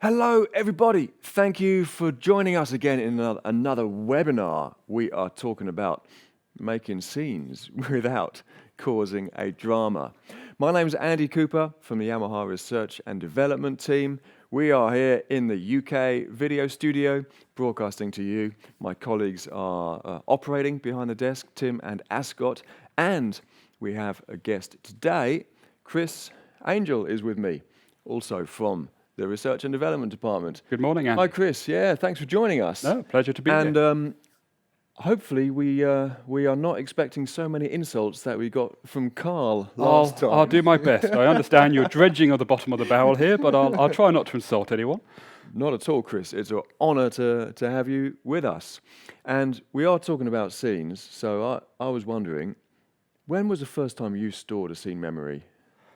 Hello, everybody. Thank you for joining us again in another webinar. We are talking about making scenes without causing a drama. My name is Andy Cooper from the Yamaha Research and Development team. We are here in the UK video studio broadcasting to you. My colleagues are operating behind the desk, Tim and Ascot, and we have a guest today. Chris Angel is with me, also from the Research and Development Department. Good morning, Andy. Hi, Chris. Yeah, thanks for joining us. No, pleasure to be here. And hopefully we are not expecting so many insults that we got from Carl last time. I'll do my best. I understand you're dredging at the bottom of the barrel here, but I'll try not to insult anyone. Not at all, Chris. It's an honour to have you with us. And we are talking about scenes, so I was wondering, when was the first time you stored a scene memory?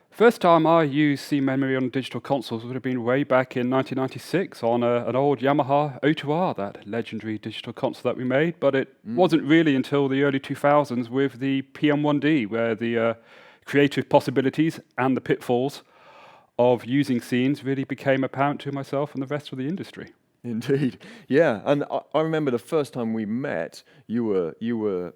First time I used scene memory on digital consoles would have been way back in 1996 on an old Yamaha O2R, that legendary digital console that we made. But it wasn't really until the early 2000s with the PM1D where the creative possibilities and the pitfalls of using scenes really became apparent to myself and the rest of the industry. Indeed, yeah. And I remember the first time we met, you were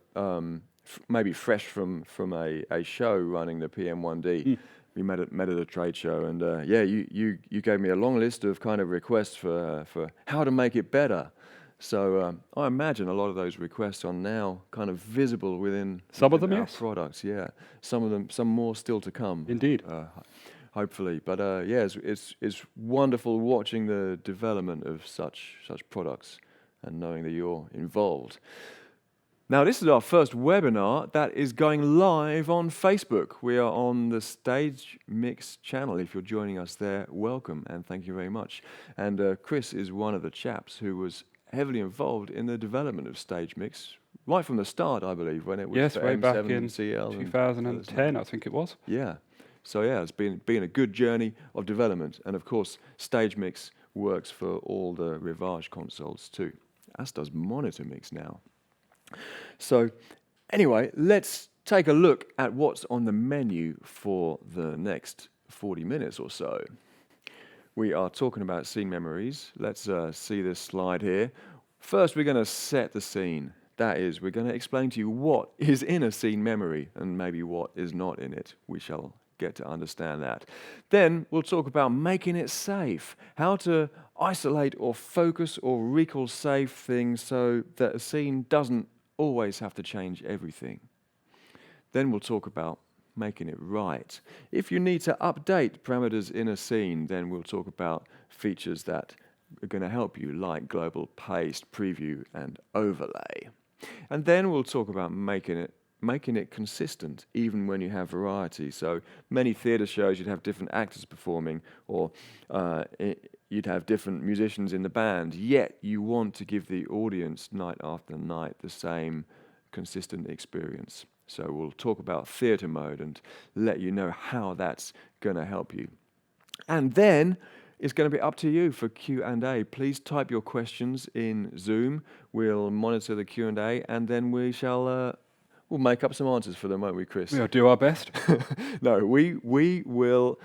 maybe fresh from a show running the PM1D. We met at a trade show, and you gave me a long list of kind of requests for how to make it better. So I imagine a lot of those requests are now kind of visible within Some of them, our yes. products. Yeah, some more still to come. Indeed. Hopefully, but it's wonderful watching the development of such products and knowing that you're involved. Now, this is our first webinar that is going live on Facebook. We are on the Stage Mix channel. If you're joining us there, welcome and thank you very much. And Chris is one of the chaps who was heavily involved in the development of Stage Mix, right from the start, I believe, when it was Yes, the way M7 back in CL 2010, I think it was. Yeah. So yeah, it's been a good journey of development. And of course, Stage Mix works for all the Rivage consoles too, as does Monitor Mix now. So anyway, let's take a look at what's on the menu for the next 40 minutes or so. We are talking about scene memories. Let's see this slide here. First, we're going to set the scene. That is, we're going to explain to you what is in a scene memory and maybe what is not in it. We shall get to understand that. Then we'll talk about making it safe, how to isolate or focus or recall safe things so that a scene doesn't always have to change everything. Then we'll talk about making it right. If you need to update parameters in a scene, then we'll talk about features that are going to help you, like global paste, preview, and overlay. And then we'll talk about making it consistent, even when you have variety. So many theatre shows, you'd have different actors performing, or you'd have different musicians in the band, yet you want to give the audience night after night the same consistent experience. So we'll talk about theatre mode and let you know how that's going to help you. And then it's going to be up to you for Q&A. Please type your questions in Zoom. We'll monitor the Q&A, and then we shall we'll make up some answers for them, won't we, Chris? We'll do our best. No, we will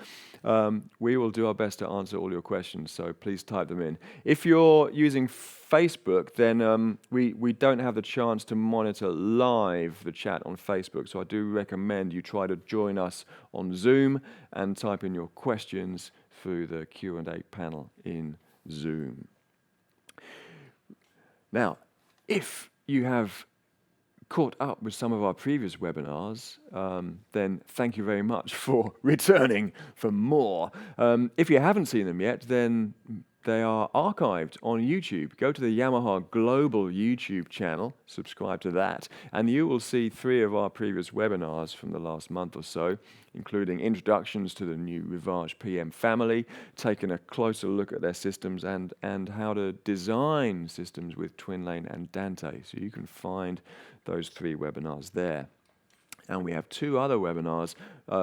do our best to answer all your questions, so please type them in. If you're using Facebook, then we don't have the chance to monitor live the chat on Facebook, so I do recommend you try to join us on Zoom and type in your questions through the Q&A panel in Zoom. Now, if you have caught up with some of our previous webinars, then thank you very much for returning for more. If you haven't seen them yet, then they are archived on YouTube. Go to the Yamaha Global YouTube channel, subscribe to that, and you will see 3 of our previous webinars from the last month or so, including introductions to the new RIVAGE PM family, taking a closer look at their systems and how to design systems with Twin Lane and Dante. So you can find those 3 webinars there. And we have 2 other webinars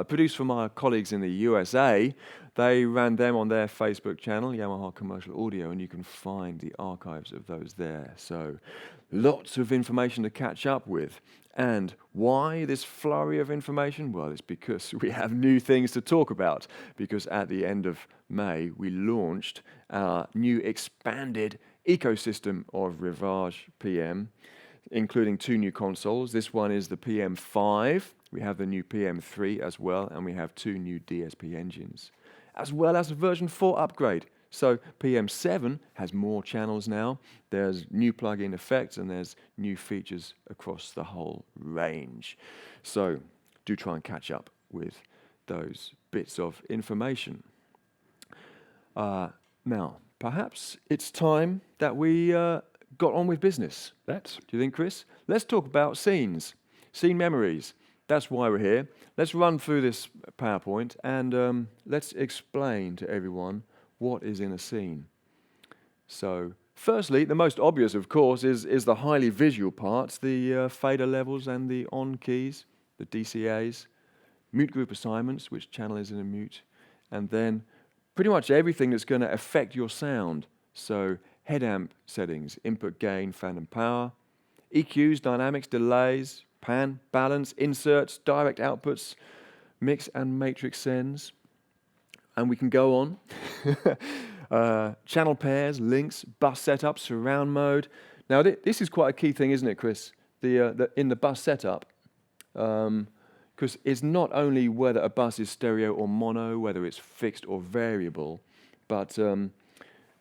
produced from our colleagues in the USA. They ran them on their Facebook channel, Yamaha Commercial Audio, and you can find the archives of those there. So lots of information to catch up with. And why this flurry of information? Well, it's because we have new things to talk about. Because at the end of May, we launched our new expanded ecosystem of RIVAGE PM, including 2 new consoles. This one is the PM5. We have the new PM3 as well, and we have 2 new DSP engines, as well as a version 4 upgrade. So PM7 has more channels now. There's new plug-in effects and there's new features across the whole range. So do try and catch up with those bits of information. Now, perhaps it's time that we got on with business. Do you think, Chris? Let's talk about scenes, scene memories. That's why we're here. Let's run through this PowerPoint and let's explain to everyone what is in a scene. So, firstly, the most obvious, of course, is the highly visual parts, the fader levels and the on keys, the DCAs, mute group assignments, which channel is in a mute, and then pretty much everything that's going to affect your sound. So, head amp settings, input gain, phantom power, EQs, dynamics, delays, pan, balance, inserts, direct outputs, mix and matrix sends. And we can go on. Channel pairs, links, bus setup, surround mode. Now, this is quite a key thing, isn't it, Chris? In the bus setup, because it's not only whether a bus is stereo or mono, whether it's fixed or variable, but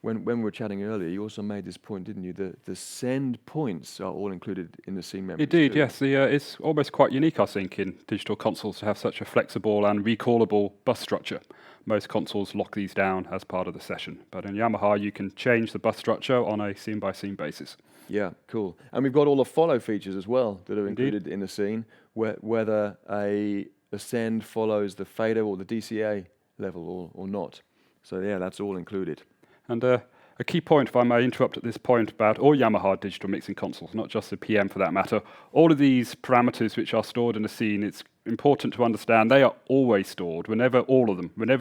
when we were chatting earlier, you also made this point, didn't you? The send points are all included in the scene memory. Indeed, yes. It's almost quite unique, I think, in digital consoles to have such a flexible and recallable bus structure. Most consoles lock these down as part of the session, but in Yamaha you can change the bus structure on a scene-by-scene basis. Yeah, cool. And we've got all the follow features as well that are included in the scene, whether a send follows the fader or the DCA level or not. So yeah, that's all included. And a key point, if I may interrupt at this point, about all Yamaha digital mixing consoles, not just the PM for that matter, all of these parameters which are stored in a scene, it's important to understand they are always stored, whenever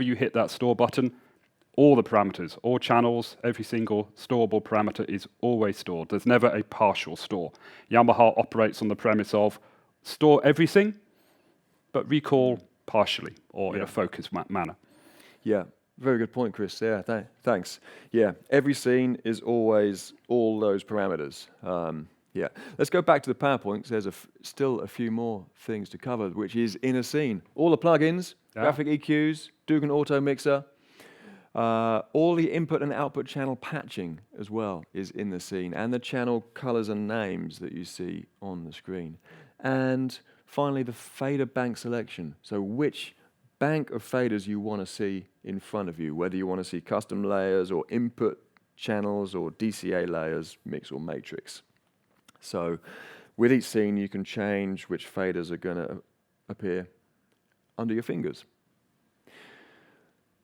you hit that store button, all the parameters, all channels, every single storable parameter is always stored. There's never a partial store. Yamaha operates on the premise of store everything, but recall partially or in a focused manner. Yeah. Very good point, Chris. Yeah, thanks. Yeah, every scene is always all those parameters. Yeah, let's go back to the PowerPoint, because there's still a few more things to cover, which is in a scene. All the plugins, graphic EQs, Dugan Auto Mixer, all the input and output channel patching as well is in the scene, and the channel colors and names that you see on the screen. And finally, the fader bank selection. So which bank of faders you want to see in front of you, whether you want to see custom layers or input channels or DCA layers, mix or matrix. So with each scene, you can change which faders are going to appear under your fingers.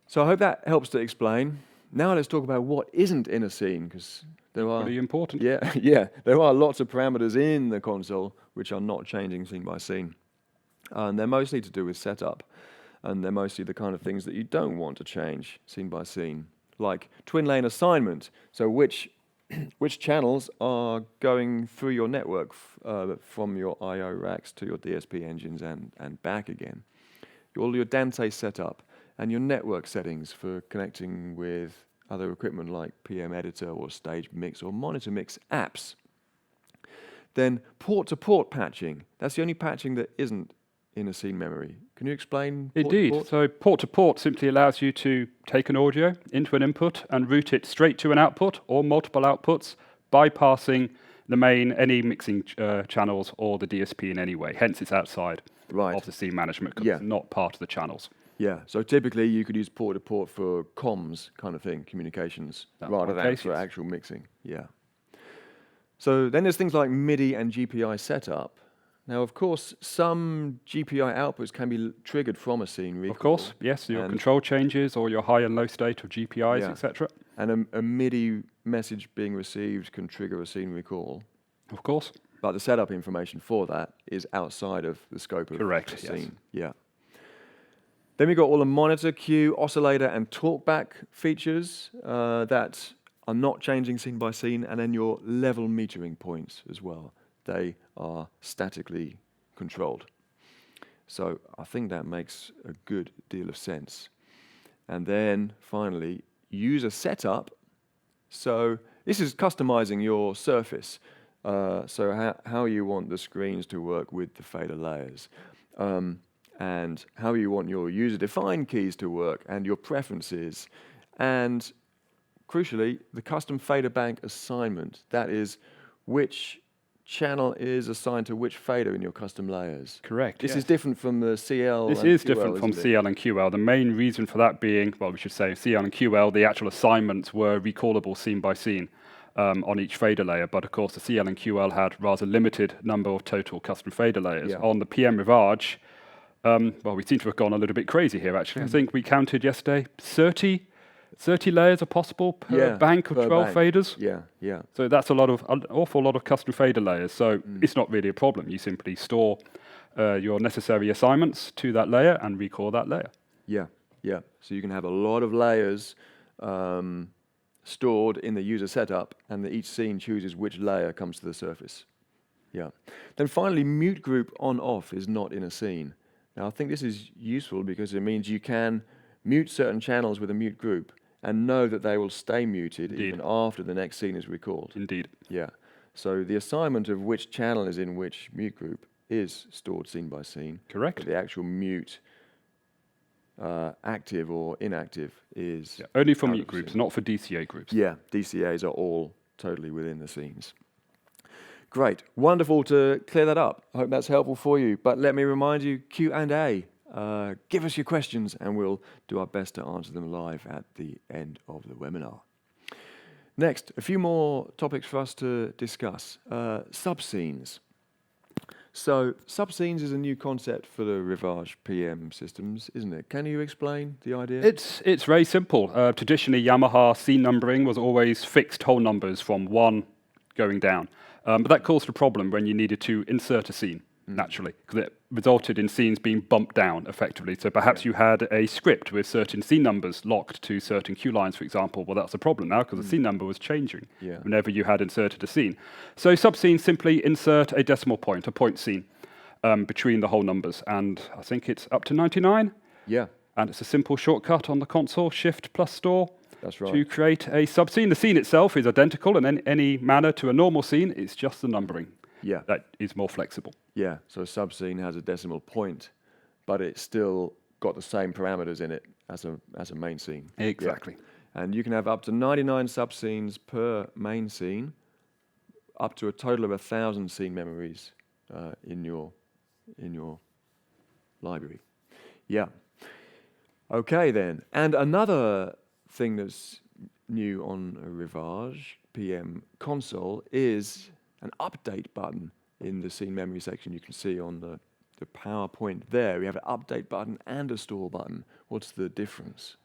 So I hope that helps to explain. Now let's talk about what isn't in a scene, because there are Pretty important. Yeah, there are lots of parameters in the console which are not changing scene by scene, and they're mostly to do with setup. And they're mostly the kind of things that you don't want to change scene by scene, like twin lane assignment. So which channels are going through your network from your I/O racks to your DSP engines and back again. All your Dante setup and your network settings for connecting with other equipment like PM Editor or Stage Mix or Monitor Mix apps. Then port-to-port patching. That's the only patching that isn't in a scene memory. Can you explain Indeed. port-to-port? So port-to-port simply allows you to take an audio into an input and route it straight to an output or multiple outputs, bypassing any mixing channels or the DSP in any way. Hence, it's outside of the scene management because it's not part of the channels. Yeah, so typically you could use port-to-port for comms kind of thing, communications, rather than for actual mixing. Yeah. So then there's things like MIDI and GPI setup. Now, of course, some GPI outputs can be triggered from a scene recall. Of course, yes, your control changes or your high and low state of GPIs, etc. And a MIDI message being received can trigger a scene recall. Of course. But the setup information for that is outside of the scope of the scene. Yeah. Then we've got all the monitor, cue, oscillator, and talkback features that are not changing scene by scene, and then your level metering points as well. They are statically controlled. So I think that makes a good deal of sense. And then finally, user setup. So this is customizing your surface. So how you want the screens to work with the fader layers. And how you want your user-defined keys to work and your preferences. And crucially, the custom fader bank assignment. That is which channel is assigned to which fader in your custom layers. Correct. This is different from the CL This and is QL, different from isn't it? CL and QL. The main reason for that being, well, we should say CL and QL, the actual assignments were recallable scene by scene on each fader layer. But of course, the CL and QL had rather limited number of total custom fader layers. Yeah. On the PM Rivage, well, we seem to have gone a little bit crazy here, actually. I think we counted yesterday 30 layers are possible per bank of per 12 bank. faders. Yeah. So that's an awful lot of custom fader layers. So it's not really a problem. You simply store your necessary assignments to that layer and recall that layer. Yeah. So you can have a lot of layers stored in the user setup, and each scene chooses which layer comes to the surface. Yeah. Then finally, mute group on/off is not in a scene. Now I think this is useful because it means you can mute certain channels with a mute group and know that they will stay muted even after the next scene is recalled. Indeed. Yeah. So the assignment of which channel is in which mute group is stored scene by scene. Correct. But the actual mute, active or inactive, is Only for out mute of groups, scene. not for DCA groups. Yeah, DCAs are all totally within the scenes. Great, wonderful to clear that up. I hope that's helpful for you. But let me remind you, Q&A. Give us your questions and we'll do our best to answer them live at the end of the webinar. Next, a few more topics for us to discuss. Subscenes. So subscenes is a new concept for the Rivage PM systems, isn't it? Can you explain the idea? It's very simple. Traditionally, Yamaha scene numbering was always fixed whole numbers from 1 going down. But that caused a problem when you needed to insert a scene, naturally, because it resulted in scenes being bumped down, effectively. So perhaps you had a script with certain scene numbers locked to certain queue lines, for example. Well, that's a problem now, because the scene number was changing whenever you had inserted a scene. So subscenes simply insert a decimal point, a point scene, between the whole numbers. And I think it's up to 99. Yeah. And it's a simple shortcut on the console, Shift plus Store. That's right. To create a subscene. The scene itself is identical in any manner to a normal scene. It's just the numbering that is more flexible. Yeah, so a subscene has a decimal point, but it's still got the same parameters in it as a main scene. Exactly. Yeah. And you can have up to 99 subscenes per main scene, up to a total of 1,000 scene memories in your library. Yeah. Okay then. And another thing that's new on a Rivage PM console is an update button in the scene memory section. You can see on the PowerPoint there, we have an update button and a store button. What's the difference?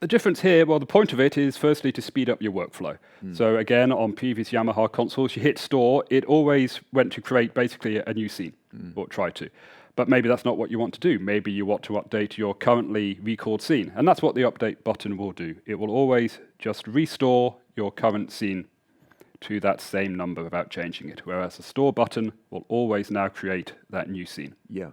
The difference here, well, the point of it is firstly to speed up your workflow. So again, on previous Yamaha consoles, you hit store, it always went to create basically a new scene, or try to. But maybe that's not what you want to do. Maybe you want to update your currently recalled scene. And that's what the update button will do. It will always just restore your current scene to that same number without changing it. Whereas the store button will always now create that new scene. Yeah.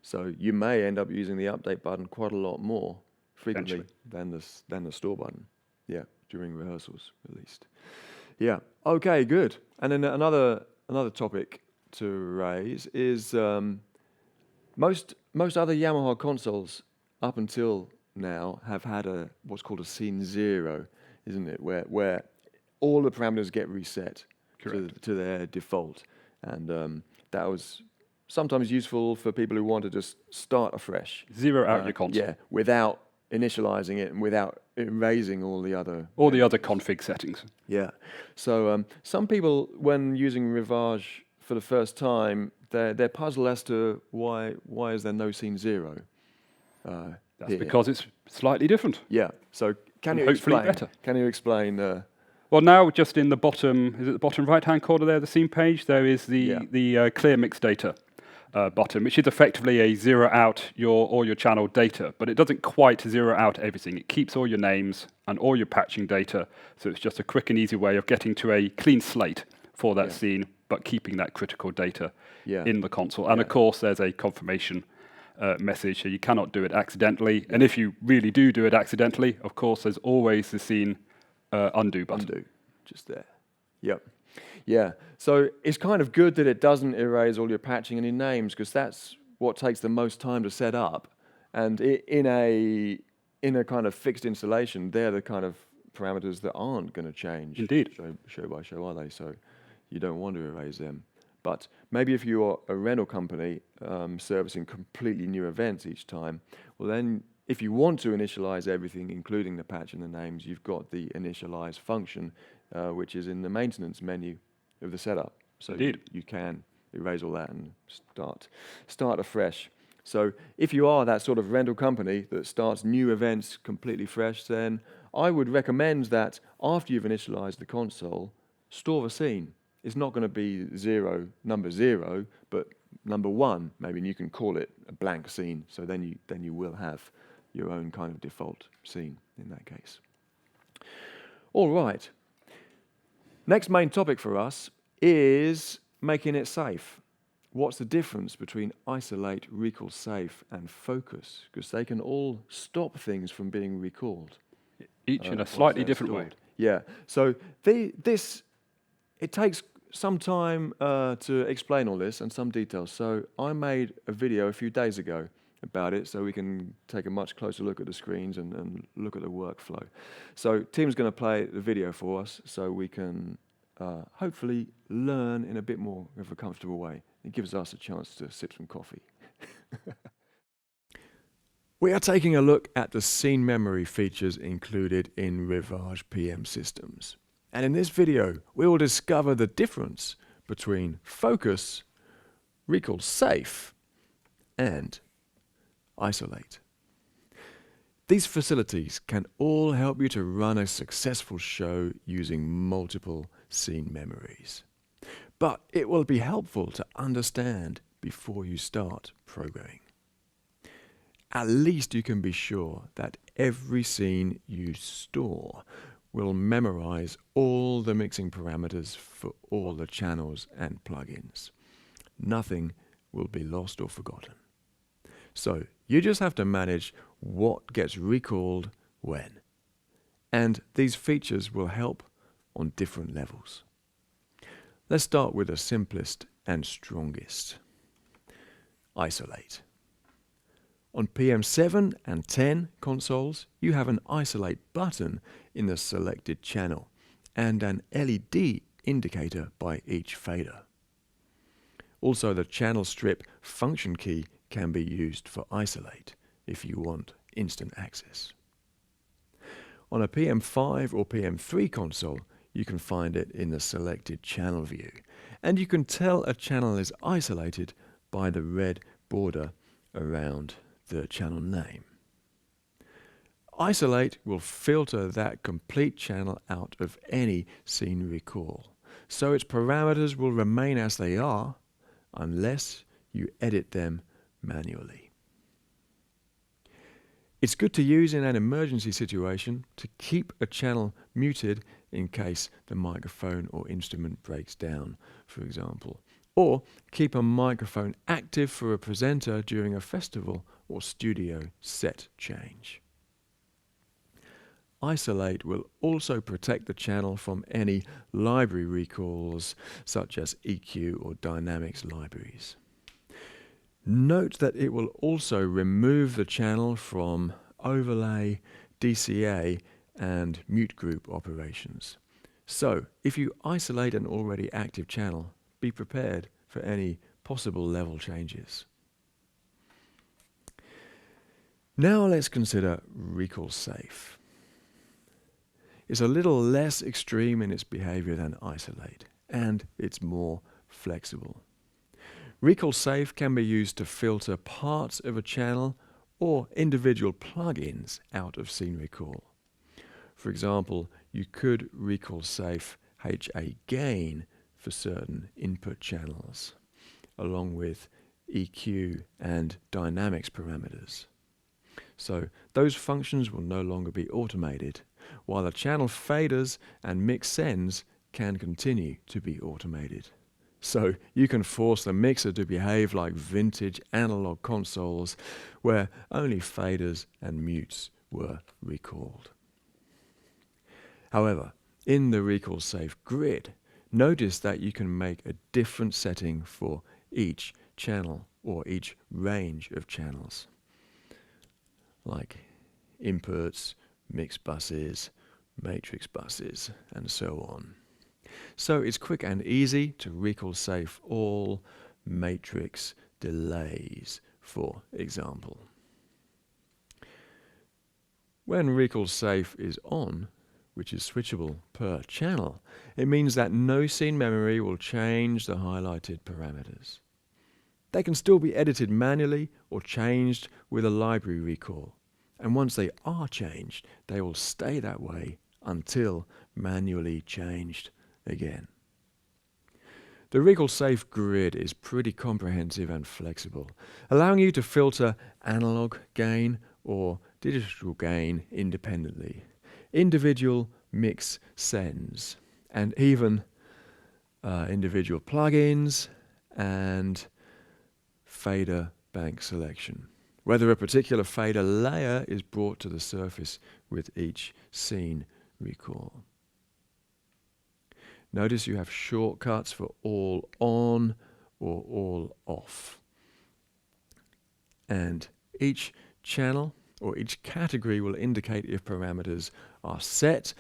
So you may end up using the update button quite a lot more frequently than the store button. Yeah, during rehearsals at least. Yeah. Okay, good. And then another topic to raise is most other Yamaha consoles up until now have had what's called a scene 0, isn't it? Where all the parameters get reset to their default, and that was sometimes useful for people who want to just start afresh. Zero out your console. Yeah, without initializing it and without erasing all the other config settings. Yeah. So some people, when using Rivage for the first time, they're puzzled as to why is there no scene 0. That's here. because it's slightly different. Yeah. So can you hopefully explain? better. Can you explain? Well, now just in the bottom, is it the bottom right-hand corner there, the scene page, there is the clear mix data. button, which is effectively a zero out all your channel data, but it doesn't quite zero out everything. It keeps all your names and all your patching data, so it's just a quick and easy way of getting to a clean slate for that scene, but keeping that critical data in the console. And of course, there's a confirmation message, so you cannot do it accidentally. And if you really do it accidentally, of course, there's always the scene undo button. Undo, just there. Yep. Yeah, so it's kind of good that it doesn't erase all your patching and your names, because that's what takes the most time to set up. And in a kind of fixed installation, they're the kind of parameters that aren't going to change. Indeed. Show by show, are they? So you don't want to erase them. But maybe if you're a rental company servicing completely new events each time, well then, if you want to initialize everything, including the patch and the names, you've got the initialize function, which is in the maintenance menu of the setup. So you can erase all that and start afresh. So if you are that sort of rental company that starts new events completely fresh, then I would recommend that after you've initialized the console, store the scene. It's not going to be number zero, but number one, maybe, and you can call it a blank scene. So then you will have your own kind of default scene in that case. All right. Next main topic for us is making it safe. What's the difference between isolate, recall safe, and focus? Because they can all stop things from being recalled. Each in a slightly different way. Yeah. So it takes some time to explain all this and some details. So I made a video a few days ago about it, so we can take a much closer look at the screens and look at the workflow. So Tim's going to play the video for us so we can hopefully learn in a bit more of a comfortable way. It gives us a chance to sip some coffee. We are taking a look at the scene memory features included in RIVAGE PM systems. And in this video, we will discover the difference between focus, recall safe, and isolate. These facilities can all help you to run a successful show using multiple scene memories. But it will be helpful to understand before you start programming. At least you can be sure that every scene you store will memorize all the mixing parameters for all the channels and plugins. Nothing will be lost or forgotten. So you just have to manage what gets recalled when. And these features will help on different levels. Let's start with the simplest and strongest. Isolate. On PM7 and 10 consoles, you have an isolate button in the selected channel and an LED indicator by each fader. Also, the channel strip function key can be used for isolate if you want instant access. On a PM5 or PM3 console, you can find it in the selected channel view, and you can tell a channel is isolated by the red border around the channel name. Isolate will filter that complete channel out of any scene recall, so its parameters will remain as they are unless you edit them manually. It's good to use in an emergency situation to keep a channel muted in case the microphone or instrument breaks down, for example, or keep a microphone active for a presenter during a festival or studio set change. Isolate will also protect the channel from any library recalls such as EQ or dynamics libraries. Note that it will also remove the channel from overlay, DCA, and mute group operations. So, if you isolate an already active channel, be prepared for any possible level changes. Now let's consider recall safe. It's a little less extreme in its behavior than isolate, and it's more flexible. Recall safe can be used to filter parts of a channel or individual plugins out of scene recall. For example, you could recall safe HA gain for certain input channels, along with EQ, and dynamics parameters. So those functions will no longer be automated, while the channel faders and mix sends can continue to be automated. So you can force the mixer to behave like vintage analog consoles where only faders and mutes were recalled. However, in the recall safe grid, notice that you can make a different setting for each channel or each range of channels, like inputs, mix buses, matrix buses, and so on. So it's quick and easy to recall safe all matrix delays, for example. When recall safe is on, which is switchable per channel, it means that no scene memory will change the highlighted parameters. They can still be edited manually or changed with a library recall, and once they are changed, they will stay that way until manually changed again. The recall safe grid is pretty comprehensive and flexible, allowing you to filter analog gain or digital gain independently, individual mix sends, and even individual plugins and fader bank selection, whether a particular fader layer is brought to the surface with each scene recall. Notice you have shortcuts for all on or all off. And each channel or each category will indicate if parameters are set,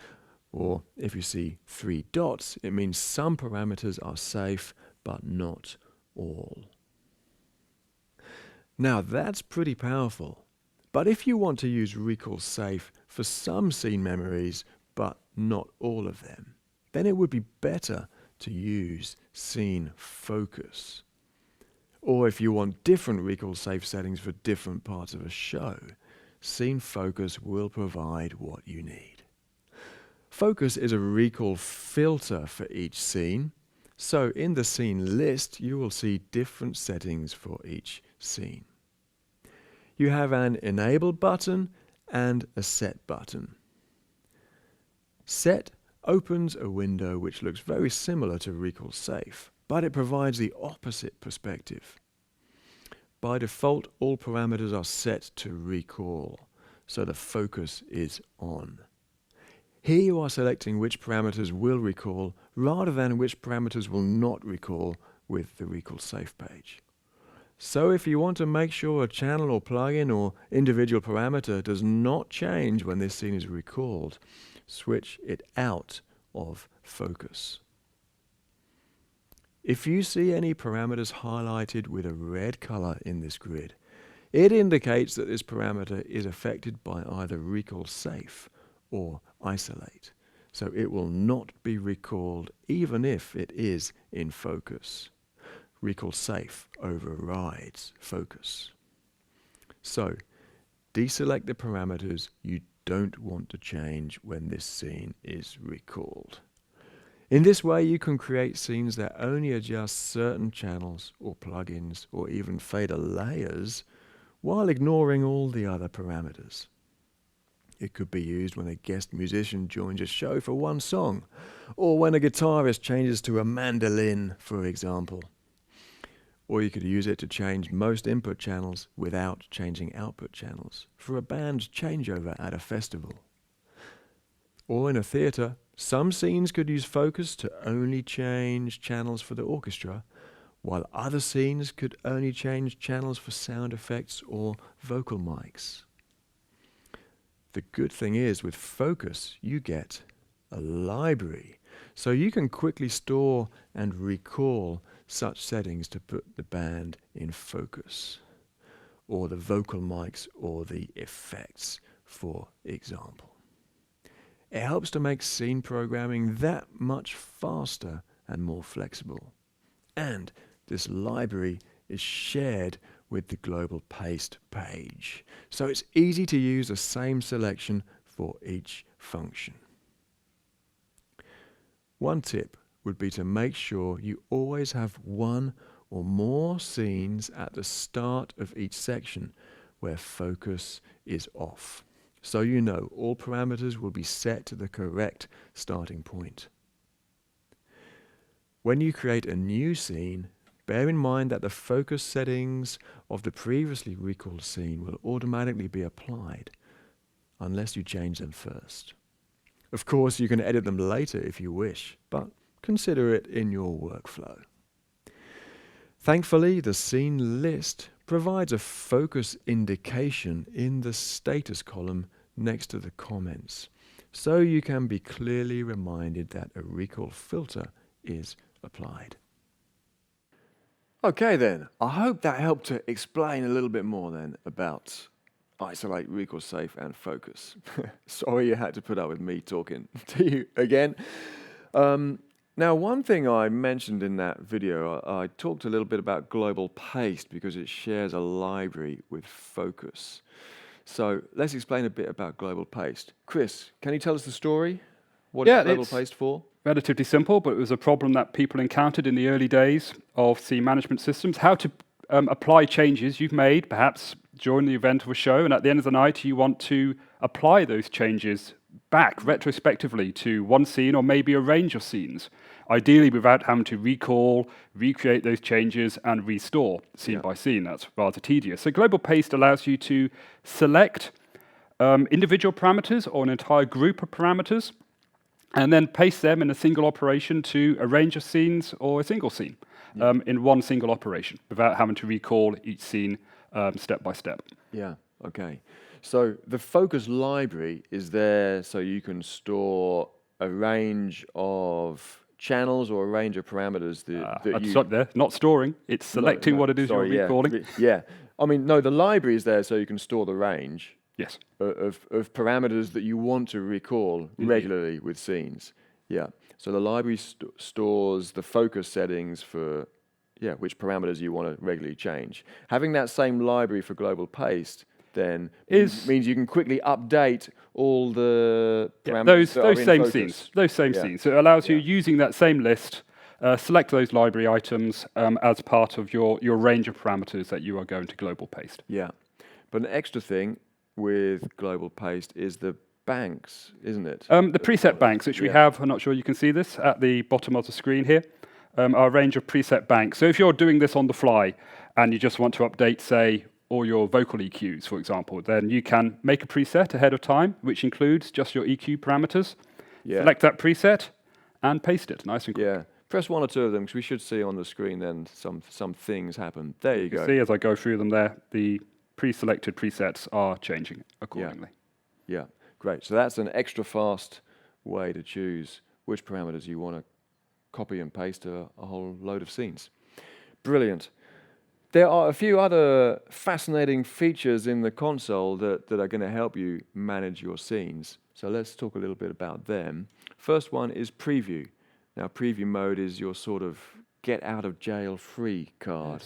or if you see 3 dots, it means some parameters are safe, but not all. Now that's pretty powerful, but if you want to use recall safe for some scene memories, but not all of them, then it would be better to use scene focus. Or if you want different recall safe settings for different parts of a show, scene focus will provide what you need. Focus is a recall filter for each scene, so in the scene list you will see different settings for each scene. You have an enable button and a set button. Set opens a window which looks very similar to recall safe, but it provides the opposite perspective. By default, all parameters are set to recall, so the focus is on. Here you are selecting which parameters will recall rather than which parameters will not recall with the recall safe page. So if you want to make sure a channel or plugin or individual parameter does not change when this scene is recalled, switch it out of focus. If you see any parameters highlighted with a red color in this grid, it indicates that this parameter is affected by either recall safe or isolate, so it will not be recalled even if it is in focus. Recall safe overrides focus. So, deselect the parameters you don't want to change when this scene is recalled. In this way, you can create scenes that only adjust certain channels or plugins or even fader layers while ignoring all the other parameters. It could be used when a guest musician joins a show for one song, or when a guitarist changes to a mandolin, for example. Or you could use it to change most input channels without changing output channels for a band changeover at a festival. Or in a theatre, some scenes could use focus to only change channels for the orchestra, while other scenes could only change channels for sound effects or vocal mics. The good thing is, with focus, you get a library, so you can quickly store and recall such settings to put the band in focus, or the vocal mics or the effects, for example. It helps to make scene programming that much faster and more flexible. And this library is shared with the global paste page, so it's easy to use the same selection for each function. One tip would be to make sure you always have one or more scenes at the start of each section where focus is off. So you know all parameters will be set to the correct starting point. When you create a new scene, bear in mind that the focus settings of the previously recalled scene will automatically be applied unless you change them first. Of course, you can edit them later if you wish, but consider it in your workflow. Thankfully, the scene list provides a focus indication in the status column next to the comments, so you can be clearly reminded that a recall filter is applied. Okay then, I hope that helped to explain a little bit more then about isolate, recall safe and focus. Sorry you had to put up with me talking to you again. Now, one thing I mentioned in that video, I talked a little bit about global paste because it shares a library with focus. So let's explain a bit about global paste. Chris, can you tell us the story? What is global paste for? Relatively simple, but it was a problem that people encountered in the early days of scene management systems. How to apply changes you've made, perhaps during the event of a show, and at the end of the night you want to apply those changes back retrospectively to one scene or maybe a range of scenes, ideally without having to recall, recreate those changes and restore scene by scene. That's rather tedious. So global paste allows you to select individual parameters or an entire group of parameters and then paste them in a single operation to a range of scenes or a single scene in one single operation without having to recall each scene step by step. Yeah, okay. So the focus library is there so you can store a range of channels or a range of parameters that you... there, not storing, it's selecting what it is you're recalling. Yeah, I mean, no, the library is there so you can store the range yes. of parameters that you want to recall regularly with scenes. Yeah, so the library stores the focus settings for which parameters you want to regularly change. Having that same library for global paste then means you can quickly update all the parameters those same scenes. Those same scenes. So it allows you, using that same list, select those library items as part of your range of parameters that you are going to global paste. Yeah, but an extra thing with global paste is the banks, isn't it? The preset banks, which we have, I'm not sure you can see this, at the bottom of the screen here, are a range of preset banks. So if you're doing this on the fly and you just want to update, say, all your vocal EQs, for example, then you can make a preset ahead of time, which includes just your EQ parameters. Select that preset and paste it, nice and quick. Yeah, press one or two of them, because we should see on the screen then some things happen. There you go. See, as I go through them there, the pre-selected presets are changing accordingly. Yeah, great. So that's an extra fast way to choose which parameters you want to copy and paste to a whole load of scenes. Brilliant. There are a few other fascinating features in the console that are going to help you manage your scenes. So let's talk a little bit about them. First one is preview. Now, preview mode is your sort of get out of jail free card.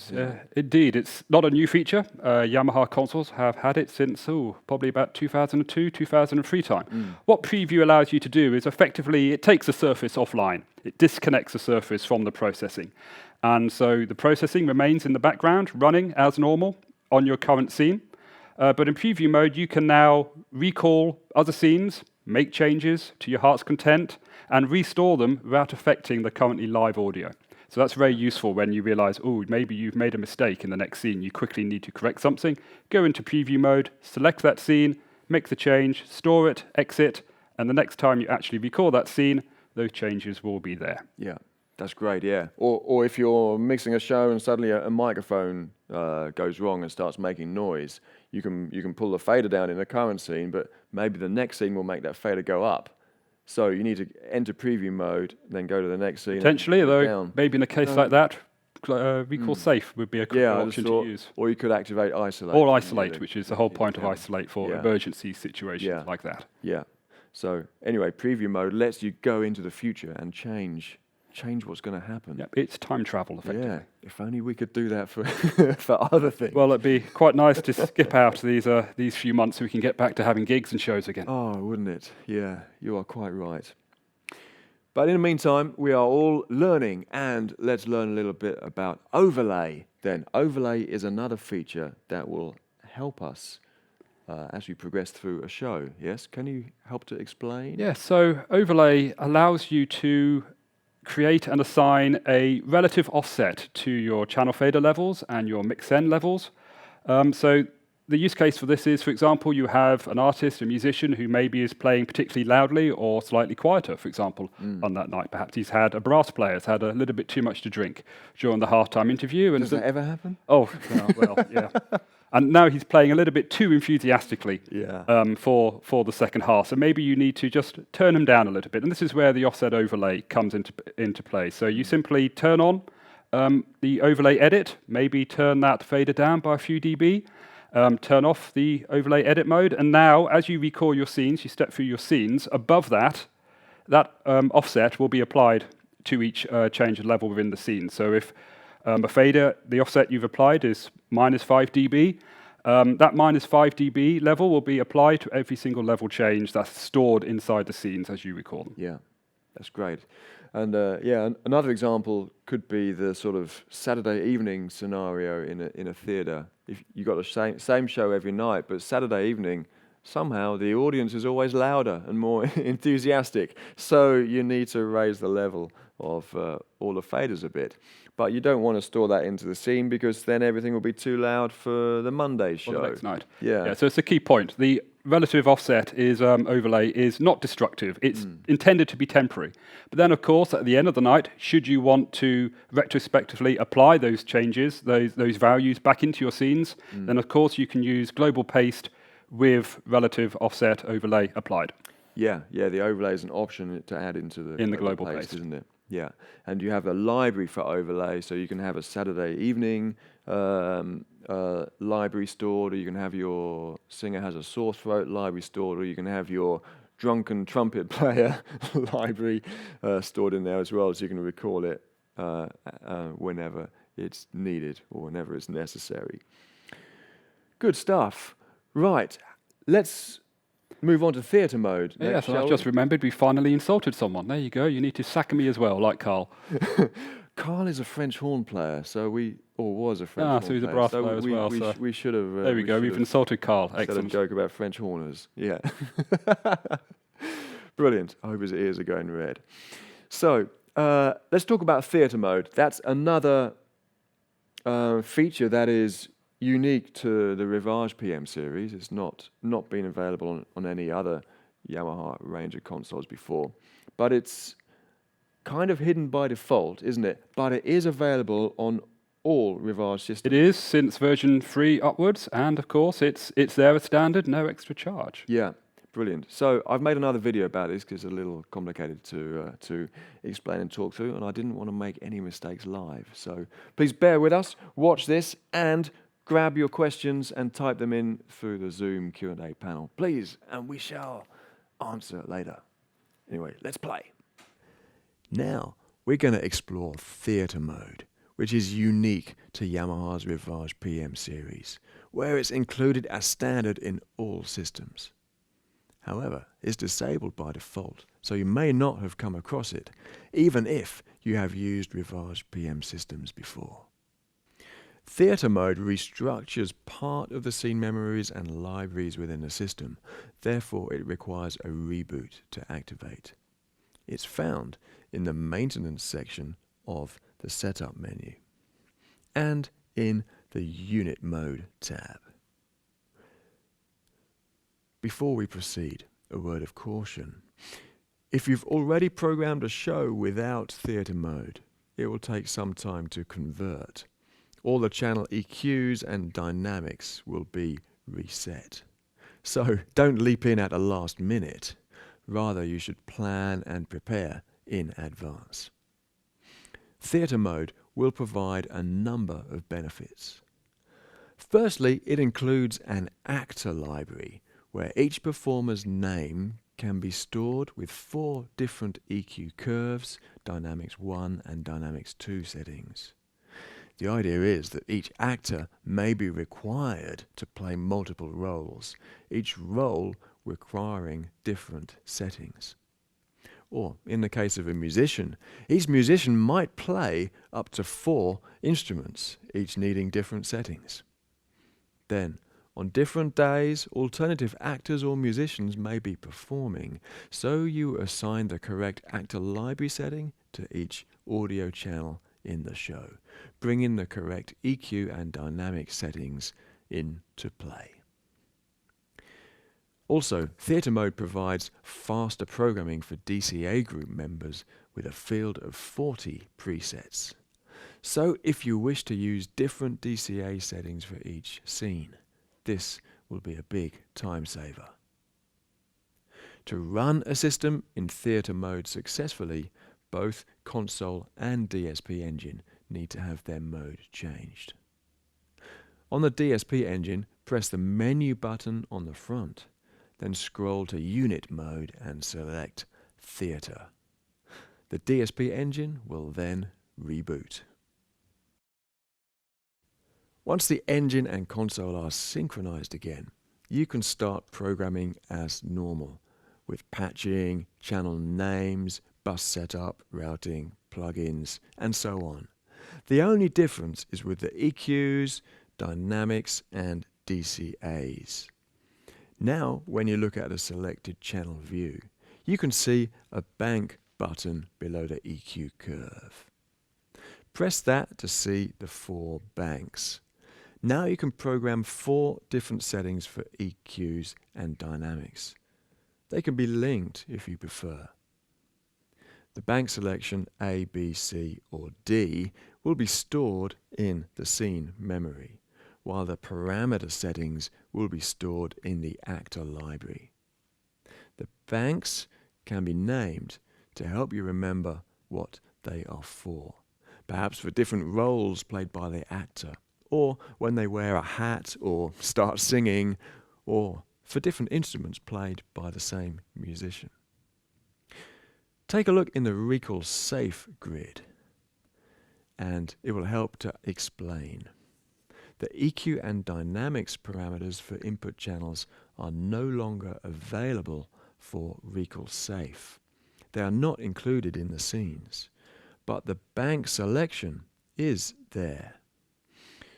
Indeed, it's not a new feature. Yamaha consoles have had it since probably about 2002, 2003 time. What preview allows you to do is effectively it takes the surface offline. It disconnects the surface from the processing. And so the processing remains in the background, running as normal on your current scene. But in preview mode, you can now recall other scenes, make changes to your heart's content, and restore them without affecting the currently live audio. So that's very useful when you realize, maybe you've made a mistake in the next scene. You quickly need to correct something. Go into preview mode, select that scene, make the change, store it, exit, and the next time you actually record that scene, those changes will be there. Yeah, that's great, yeah. Or if you're mixing a show and suddenly a microphone goes wrong and starts making noise, you can pull the fader down in the current scene, but maybe the next scene will make that fader go up. So you need to enter preview mode, then go to the next scene. Potentially, though, maybe in a case like that, recall safe would be a good option to use. Or you could activate isolate. Or isolate, which is the whole point of isolate for emergency situations like that. Yeah. So anyway, preview mode lets you go into the future and change what's going to happen. Yep, it's time travel, effectively. Yeah, if only we could do that for for other things. Well, it'd be quite nice to skip out these few months so we can get back to having gigs and shows again. Oh, wouldn't it? Yeah, you are quite right. But in the meantime, we are all learning, and let's learn a little bit about overlay then. Overlay is another feature that will help us as we progress through a show. Yes, can you help to explain? Yeah, so overlay allows you to create and assign a relative offset to your channel fader levels and your mix end levels. So the use case for this is, for example, you have an artist, a musician who maybe is playing particularly loudly or slightly quieter, for example, on that night. Perhaps he's had a brass player, has had a little bit too much to drink during the halftime interview. And Does that ever happen? Oh, well, yeah. And now he's playing a little bit too enthusiastically for the second half. So maybe you need to just turn him down a little bit. And this is where the offset overlay comes into play. So you simply turn on the overlay edit, maybe turn that fader down by a few dB, turn off the overlay edit mode. And now, as you record your scenes, you step through your scenes, above that offset will be applied to each change of level within the scene. So if a fader, the offset you've applied is -5 dB. That -5 dB level will be applied to every single level change that's stored inside the scenes as you record them. Yeah, that's great. And another example could be the sort of Saturday evening scenario in a theatre. If you got the same show every night, but Saturday evening, somehow the audience is always louder and more enthusiastic. So you need to raise the level of all the faders a bit. But you don't want to store that into the scene because then everything will be too loud for the Monday show. Or the next night. Yeah. So it's a key point. The relative offset is overlay is not destructive. It's intended to be temporary. But then, of course, at the end of the night, should you want to retrospectively apply those changes, those values back into your scenes, then of course you can use global paste with relative offset overlay applied. Yeah, the overlay is an option to add into the global paste, paste, isn't it? Yeah, and you have a library for overlay, so you can have a Saturday evening library stored, or you can have your singer has a sore throat library stored, or you can have your drunken trumpet player library stored in there as well, so you can recall it whenever it's needed or whenever it's necessary. Good stuff. Right, let's move on to theatre mode. Yeah, so I've just remembered we finally insulted someone. There you go. You need to sack me as well, like Carl. Carl is a French horn player, was a French horn player. So he's a brass player as well. We should have. There we go. We've insulted Carl. Said a Excellent. joke about French horners. Yeah. Brilliant. I hope his ears are going red. So let's talk about theatre mode. That's another feature that is unique to the RIVAGE PM series. It's not been available on any other Yamaha range of consoles before, but it's kind of hidden by default, isn't it? But it is available on all RIVAGE systems. It is since version 3 upwards, and of course it's there as standard, no extra charge. Yeah, brilliant. So I've made another video about this because it's a little complicated to explain and talk through, and I didn't want to make any mistakes live. So please bear with us, watch this, and grab your questions and type them in through the Zoom Q&A panel, please, and we shall answer later. Anyway, let's play. Now, we're going to explore theatre mode, which is unique to Yamaha's RIVAGE PM series, where it's included as standard in all systems. However, it's disabled by default, so you may not have come across it, even if you have used RIVAGE PM systems before. Theatre mode restructures part of the scene memories and libraries within the system, therefore it requires a reboot to activate. It's found in the maintenance section of the setup menu and in the unit mode tab. Before we proceed, a word of caution. If you've already programmed a show without theatre mode, it will take some time to convert. All the channel EQs and dynamics will be reset. So don't leap in at the last minute. Rather, you should plan and prepare in advance. Theatre mode will provide a number of benefits. Firstly, it includes an actor library where each performer's name can be stored with 4 different EQ curves, Dynamics 1 and Dynamics 2 settings. The idea is that each actor may be required to play multiple roles, each role requiring different settings. Or, in the case of a musician, each musician might play up to 4 instruments, each needing different settings. Then, on different days, alternative actors or musicians may be performing, so you assign the correct actor library setting to each audio channel in the show, bringing the correct EQ and dynamic settings into play. Also, Theatre Mode provides faster programming for DCA group members with a field of 40 presets. So if you wish to use different DCA settings for each scene, this will be a big time saver. To run a system in Theatre Mode successfully, both console and DSP engine need to have their mode changed. On the DSP engine, press the menu button on the front, then scroll to Unit Mode and select Theatre. The DSP engine will then reboot. Once the engine and console are synchronized again, you can start programming as normal, with patching, channel names, bus setup, routing, plugins, and so on. The only difference is with the EQs, dynamics, and DCAs. Now, when you look at a selected channel view, you can see a bank button below the EQ curve. Press that to see the 4 banks. Now you can program 4 different settings for EQs and dynamics. They can be linked if you prefer. The bank selection A, B, C, or D will be stored in the scene memory, while the parameter settings will be stored in the actor library. The banks can be named to help you remember what they are for, perhaps for different roles played by the actor, or when they wear a hat or start singing, or for different instruments played by the same musician. Take a look in the Recall Safe grid, and it will help to explain. The EQ and dynamics parameters for input channels are no longer available for Recall Safe. They are not included in the scenes, but the bank selection is there.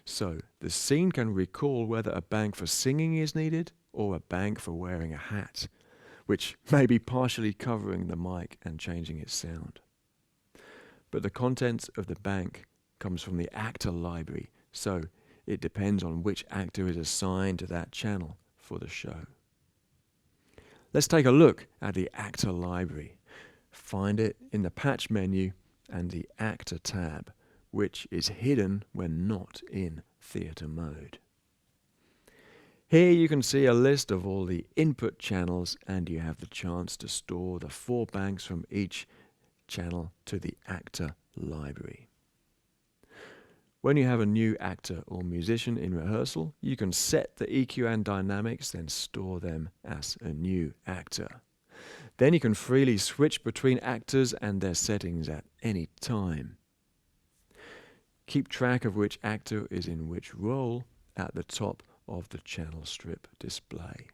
So the scene can recall whether a bank for singing is needed or a bank for wearing a hat, which may be partially covering the mic and changing its sound. But the contents of the bank comes from the actor library, so it depends on which actor is assigned to that channel for the show. Let's take a look at the actor library. Find it in the patch menu and the actor tab, which is hidden when not in Theatre Mode. Here you can see a list of all the input channels, and you have the chance to store the 4 banks from each channel to the actor library. When you have a new actor or musician in rehearsal, you can set the EQ and dynamics, then store them as a new actor. Then you can freely switch between actors and their settings at any time. Keep track of which actor is in which role at the top of the channel strip display.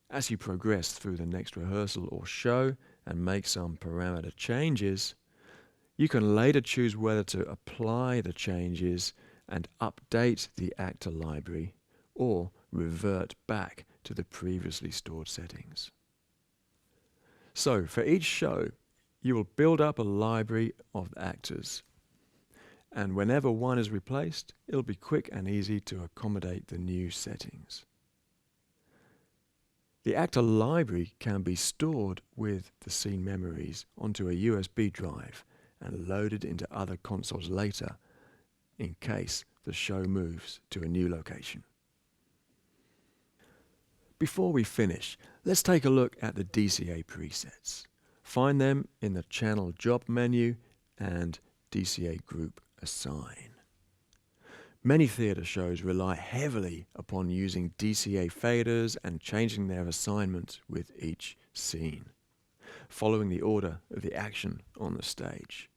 As you progress through the next rehearsal or show and make some parameter changes, you can later choose whether to apply the changes and update the actor library or revert back to the previously stored settings. So, for each show, you will build up a library of actors, and whenever one is replaced, it'll be quick and easy to accommodate the new settings. The actor library can be stored with the scene memories onto a USB drive and loaded into other consoles later in case the show moves to a new location. Before we finish, let's take a look at the DCA presets. Find them in the Channel Job menu and DCA Group Assign. Many theatre shows rely heavily upon using DCA faders and changing their assignment with each scene, following the order of the action on the stage.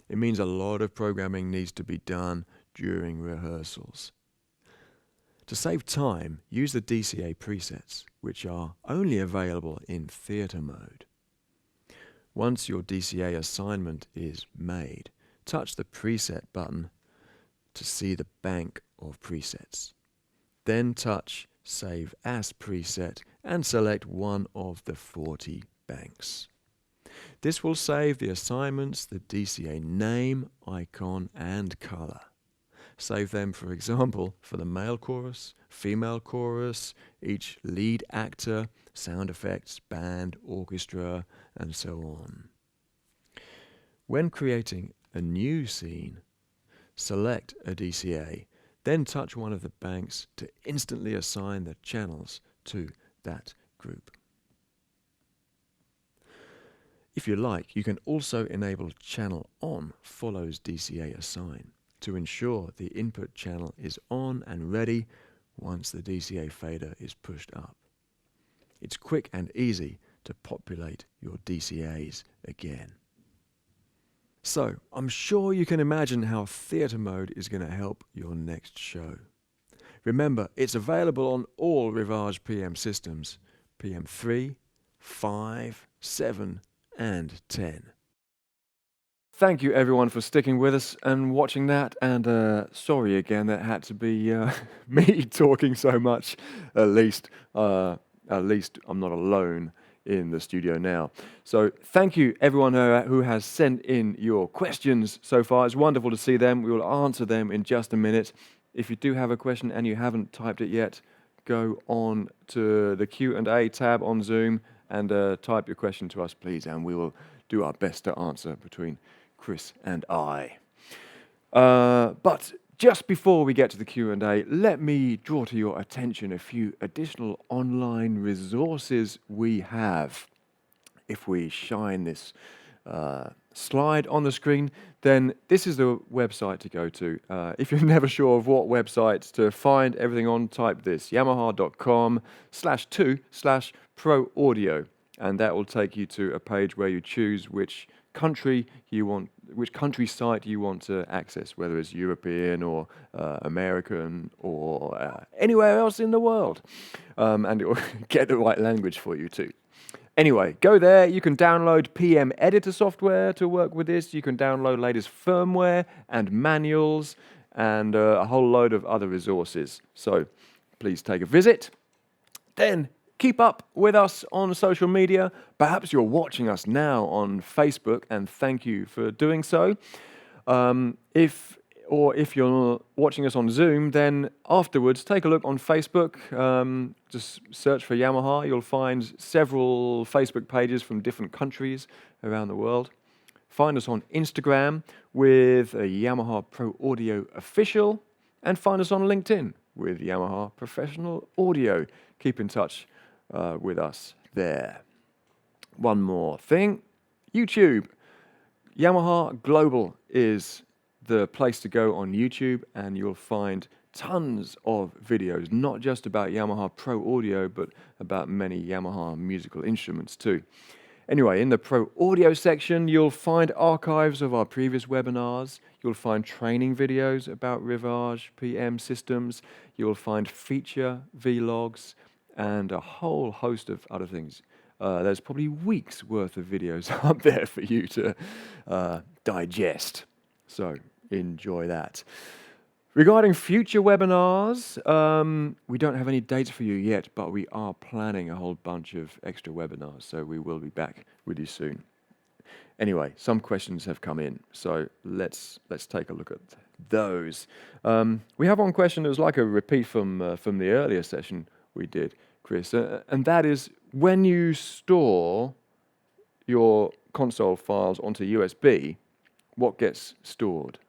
It means a lot of programming needs to be done during rehearsals. To save time, use the DCA presets, which are only available in Theatre Mode. Once your DCA assignment is made, touch the Preset button to see the bank of presets. Then touch Save as Preset and select one of the 40 banks. This will save the assignments, the DCA name, icon, and color. Save them, for example, for the male chorus, female chorus, each lead actor, sound effects, band, orchestra, and so on. When creating a new scene, select a DCA, then touch one of the banks to instantly assign the channels to that group. If you like, you can also enable Channel On follows DCA assign to ensure the input channel is on and ready once the DCA fader is pushed up. It's quick and easy to populate your DCAs again. So, I'm sure you can imagine how theatre mode is going to help your next show. Remember, it's available on all Rivage PM systems, PM3, 5, 7, and 10. Thank you everyone for sticking with us and watching that, and sorry again that had to be me talking so much. At least I'm not alone in the studio now. So thank you everyone who has sent in your questions so far. It's wonderful to see them. We will answer them in just a minute. If you do have a question and you haven't typed it yet, go on to the Q&A tab on Zoom and type your question to us, please, and we will do our best to answer between Chris and I. But just before we get to the Q&A, let me draw to your attention a few additional online resources we have. If we shine this slide on the screen, then this is the website to go to. If you're never sure of what website to find everything on, type this, yamaha.com/2/pro audio, and that will take you to a page where you choose which country site you want to access, whether it's European or American or anywhere else in the world, and it will get the right language for you too. Anyway, go there. You can download PM editor software to work with this. You can download latest firmware and manuals and a whole load of other resources. So please take a visit. Then keep up with us on social media. Perhaps you're watching us now on Facebook, and thank you for doing so. If you're watching us on Zoom, then afterwards take a look on Facebook. Just search for Yamaha. You'll find several Facebook pages from different countries around the world. Find us on Instagram with Yamaha Pro Audio Official, and find us on LinkedIn with Yamaha Professional Audio. Keep in touch with us there. One more thing, YouTube. Yamaha Global is the place to go on YouTube, and you'll find tons of videos, not just about Yamaha Pro Audio, but about many Yamaha musical instruments too. Anyway, in the Pro Audio section, you'll find archives of our previous webinars. You'll find training videos about Rivage PM systems. You'll find feature vlogs and a whole host of other things. There's probably weeks worth of videos up there for you to digest. So enjoy that. Regarding future webinars, we don't have any dates for you yet, but we are planning a whole bunch of extra webinars, so we will be back with you soon. Anyway, some questions have come in, so let's take a look at those. We have one question that was like a repeat from the earlier session we did, Chris, and that is, when you store your console files onto USB, what gets stored?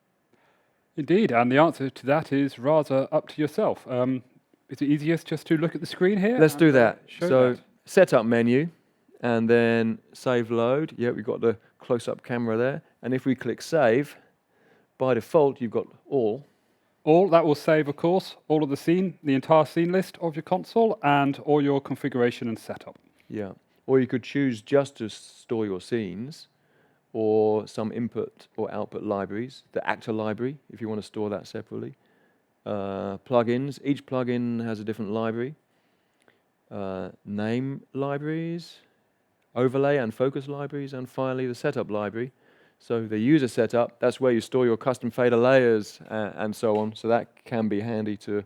Indeed, and the answer to that is rather up to yourself. Is it easiest just to look at the screen here? Let's do that. So that. setup menu, and then save load. Yeah, we've got the close-up camera there. And if we click save, by default, you've got all. All that will save, of course, all of the entire scene list of your console and all your configuration and setup. Yeah. Or you could choose just to store your scenes, or some input or output libraries, the actor library, if you want to store that separately. Plugins, each plugin has a different library. Name libraries. overlay and focus libraries, and finally the setup library. So the user setup, that's where you store your custom fader layers and so on. So that can be handy to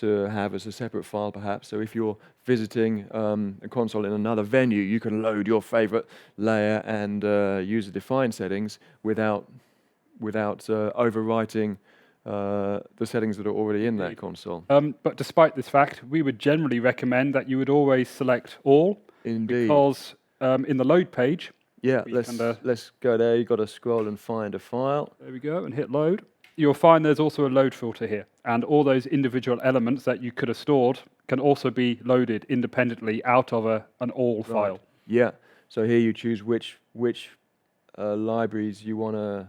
have as a separate file perhaps. So if you're visiting a console in another venue, you can load your favorite layer and user-defined settings without overwriting the settings that are already in that console. But despite this fact, we would generally recommend that you would always select all. Indeed. Because in the load page, yeah, let's go there. You've got to scroll and find a file. There we go, and hit load. You'll find there's also a load filter here, and all those individual elements that you could have stored can also be loaded independently out of an all file. Yeah. So here you choose which libraries you want to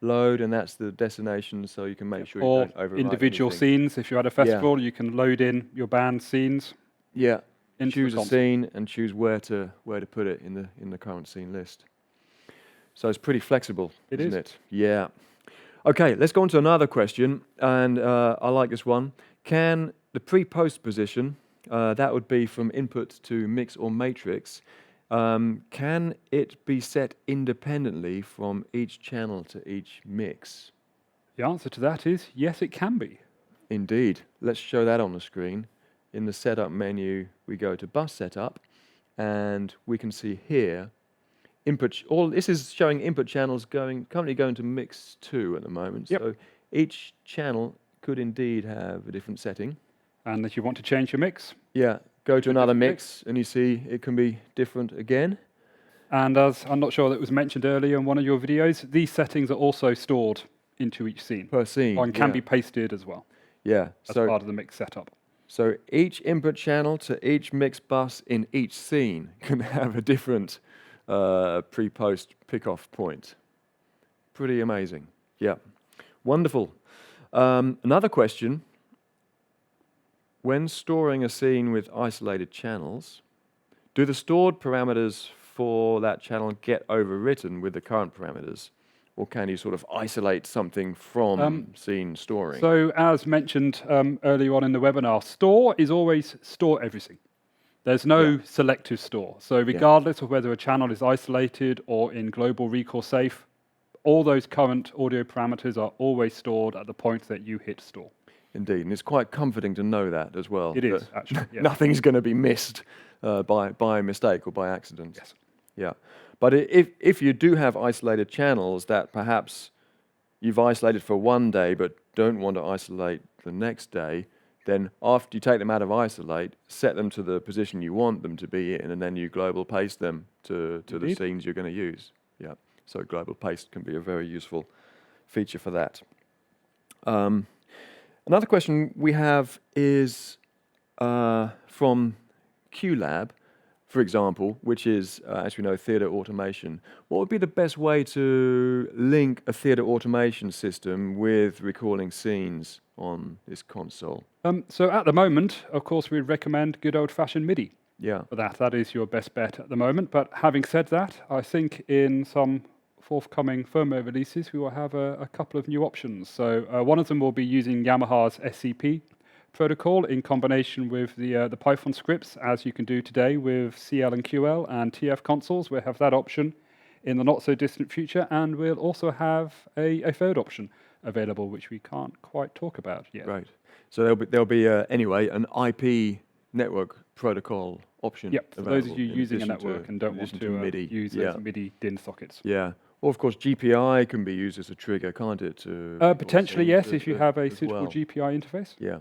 load, and that's the destination. So you can make sure you don't overwrite individual anything. scenes. If you're at a festival, you can load in your band scenes. Yeah. Choose a scene and choose where to put it in the current scene list. So it's pretty flexible, isn't it? Yeah. Okay, let's go on to another question, and I like this one. Can the pre-post position, that would be from input to mix or matrix, can it be set independently from each channel to each mix? The answer to that is yes, it can be. Indeed. Let's show that on the screen. In the setup menu, we go to bus setup, and we can see here input. This is showing input channels currently going to mix 2 at the moment. Yep. So each channel could indeed have a different setting. And if you want to change your mix, go to another mix, and you see it can be different again. And as I'm not sure that was mentioned earlier in one of your videos, these settings are also stored into each scene. Per scene. And can be pasted as well. Yeah. As part of the mix setup. So each input channel to each mix bus in each scene can have a different pre-post pick-off point. Pretty amazing. Yeah. Wonderful. Another question. When storing a scene with isolated channels, do the stored parameters for that channel get overwritten with the current parameters? Or can you sort of isolate something from scene storing? So as mentioned earlier on in the webinar, store is always store everything. There's no selective store. So regardless of whether a channel is isolated or in global recall safe, all those current audio parameters are always stored at the point that you hit store. Indeed, and it's quite comforting to know that as well. It is, actually. Yes. Nothing's going to be missed by mistake or by accident. Yes. Yeah. But if you do have isolated channels that perhaps you've isolated for one day but don't want to isolate the next day, then after you take them out of isolate, set them to the position you want them to be in, and then you global paste them to the scenes you're going to use. Yeah. So global paste can be a very useful feature for that. Another question we have is from QLab, for example, which is, as we know, theatre automation. What would be the best way to link a theatre automation system with recalling scenes on this console? So at the moment, of course, we recommend good old-fashioned MIDI. Yeah. For that. That is your best bet at the moment. But having said that, I think in some forthcoming firmware releases, we will have a couple of new options. So one of them will be using Yamaha's SCP protocol in combination with the Python scripts, as you can do today with CL and QL and TF consoles. We'll have that option in the not-so-distant future, and we'll also have a third option available, which we can't quite talk about yet. Right. So there'll be anyway, an IP network protocol option. Yep, for those of you using a network and don't want to MIDI. use those MIDI DIN sockets. Yeah. Or, of course, GPI can be used as a trigger, can't it? Potentially, yes, if you have a suitable GPI interface. Yeah.